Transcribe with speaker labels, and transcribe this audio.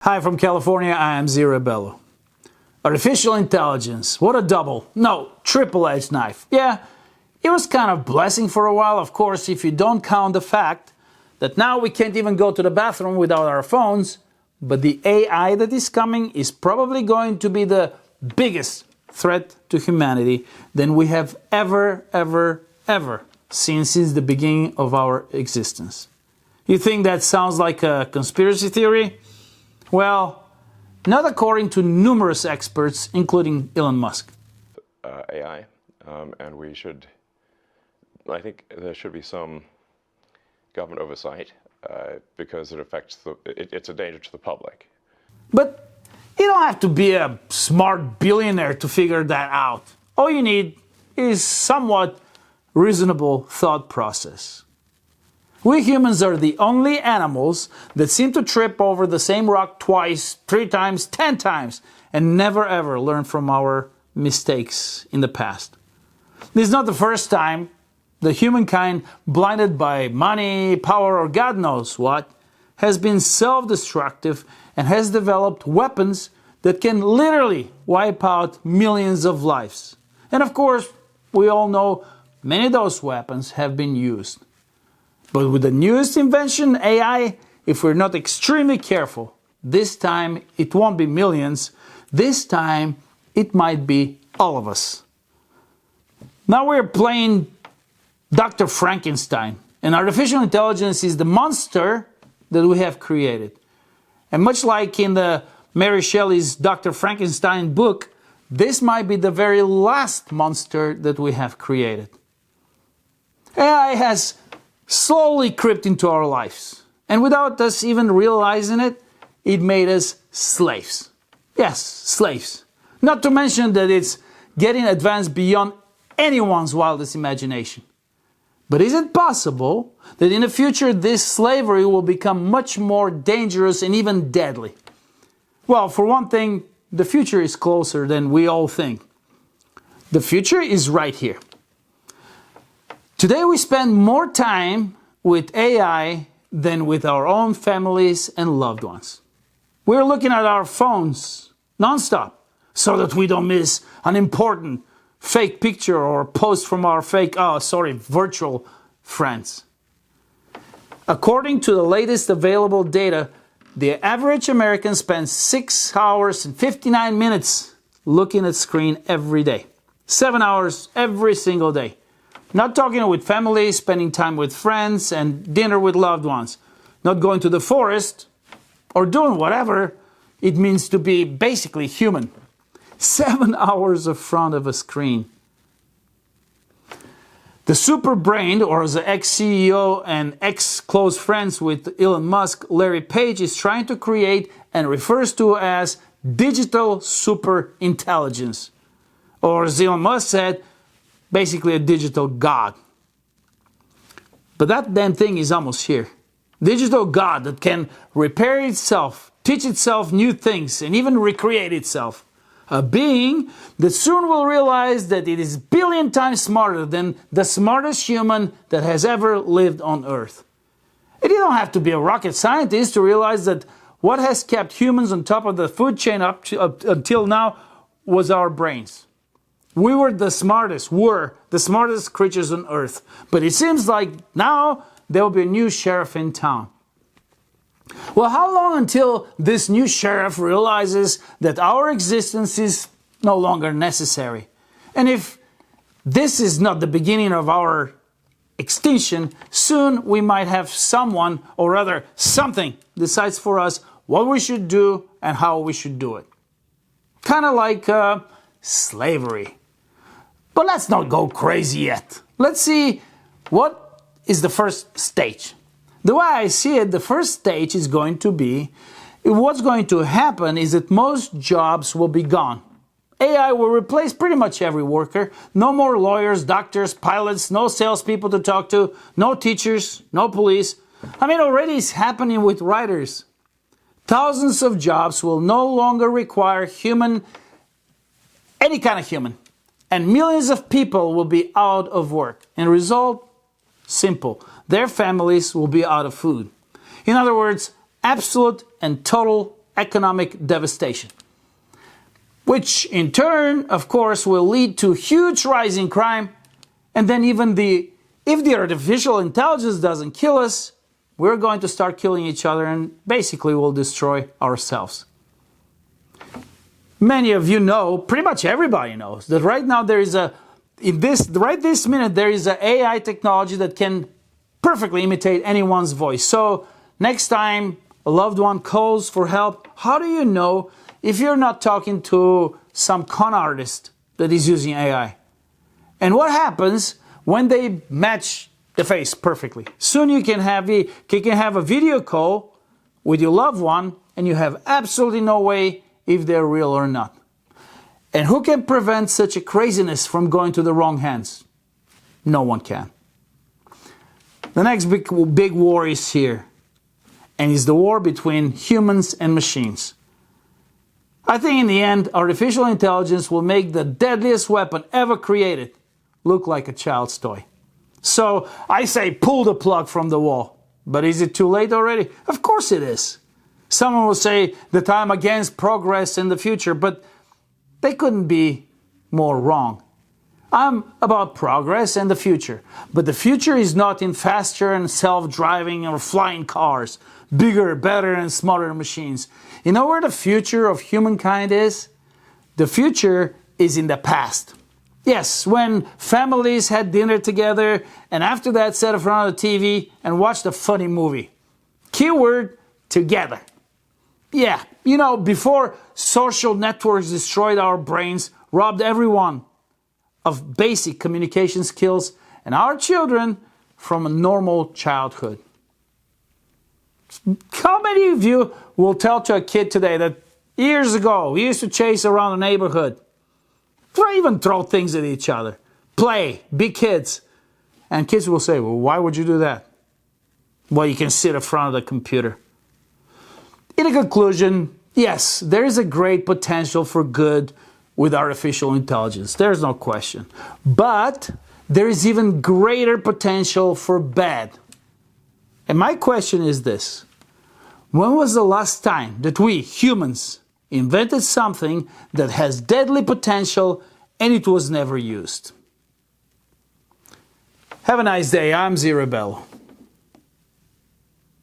Speaker 1: Hi from California, I am Zirabello. Artificial intelligence, what a double, no, triple-edged knife. Yeah, it was kind of blessing for a while, of course, if you don't count the fact that now we can't even go to the bathroom without our phones, but the AI that is coming is probably going to be the biggest threat to humanity than we have ever seen since the beginning of our existence. You think that sounds like a conspiracy theory? Well, not according to numerous experts, including Elon Musk.
Speaker 2: AI, and I think there should be some government oversight because it's a danger to the public.
Speaker 1: But you don't have to be a smart billionaire to figure that out. All you need is somewhat reasonable thought process. We humans are the only animals that seem to trip over the same rock twice, 3 times, 10 times, and never ever learn from our mistakes in the past. This is not the first time the humankind, blinded by money, power, or God knows what, has been self-destructive and has developed weapons that can literally wipe out millions of lives. And of course, we all know many of those weapons have been used. But with the newest invention, AI, if we're not extremely careful, this time it won't be millions, this time it might be all of us. Now we're playing Dr. Frankenstein, and artificial intelligence is the monster that we have created. And much like in the Mary Shelley's Dr. Frankenstein book, this might be the very last monster that we have created. AI has slowly crept into our lives, and without us even realizing it, it made us slaves. Yes, slaves. Not to mention that it's getting advanced beyond anyone's wildest imagination. But is it possible that in the future this slavery will become much more dangerous and even deadly? Well, for one thing, the future is closer than we all think. The future is right here. Today we spend more time with AI than with our own families and loved ones. We're looking at our phones nonstop so that we don't miss an important fake picture or post from our virtual friends. According to the latest available data, the average American spends 6 hours and 59 minutes looking at screen every day. 7 hours every single day. Not talking with family, spending time with friends, and dinner with loved ones. Not going to the forest, or doing whatever it means to be basically human. 7 hours in front of a screen. The super brain, or the ex-CEO and ex-close friends with Elon Musk, Larry Page, is trying to create and refers to as digital super intelligence. Or as Elon Musk said, basically a digital god. But that damn thing is almost here. Digital god that can repair itself, teach itself new things, and even recreate itself. A being that soon will realize that it is a billion times smarter than the smartest human that has ever lived on Earth. And you don't have to be a rocket scientist to realize that what has kept humans on top of the food chain up until now was our brains. We were the smartest creatures on Earth. But it seems like now there will be a new sheriff in town. Well, how long until this new sheriff realizes that our existence is no longer necessary? And if this is not the beginning of our extinction, soon we might have someone, or rather something, decides for us what we should do and how we should do it. Kind of like slavery. But let's not go crazy yet. Let's see what is the first stage. The way I see it, the first stage is going to be, what's going to happen is that most jobs will be gone. AI will replace pretty much every worker. No more lawyers, doctors, pilots, no salespeople to talk to, no teachers, no police. I mean, already it's happening with writers. Thousands of jobs will no longer require any kind of human. And millions of people will be out of work. And result, simple. Their families will be out of food. In other words, absolute and total economic devastation, which in turn, of course, will lead to huge rise in crime. And then if the artificial intelligence doesn't kill us, we're going to start killing each other and basically will destroy ourselves. Many of you know, pretty much everybody knows, that right now there is right this minute, there is an AI technology that can perfectly imitate anyone's voice. So next time a loved one calls for help, how do you know if you're not talking to some con artist that is using AI? And what happens when they match the face perfectly? Soon you can have a video call with your loved one and you have absolutely no way if they're real or not. And who can prevent such a craziness from going to the wrong hands? No one can. The next big war is here, and it's the war between humans and machines. I think in the end, artificial intelligence will make the deadliest weapon ever created look like a child's toy. So I say pull the plug from the wall. But is it too late already? Of course it is. Someone will say that I'm against progress in the future, but they couldn't be more wrong. I'm about progress and the future. But the future is not in faster and self-driving or flying cars, bigger, better, and smarter machines. You know where the future of humankind is? The future is in the past. Yes, when families had dinner together and after that sat in front of the TV and watched a funny movie. Keyword, together. Yeah, you know, before social networks destroyed our brains, robbed everyone of basic communication skills and our children from a normal childhood. How many of you will tell to a kid today that years ago we used to chase around the neighborhood, or even throw things at each other, play, be kids? And kids will say, well, why would you do that? Well, you can sit in front of the computer. In conclusion, yes, there is a great potential for good with artificial intelligence. There's no question. But there is even greater potential for bad. And my question is this: when was the last time that we, humans, invented something that has deadly potential and it was never used? Have a nice day. I'm Zirabello.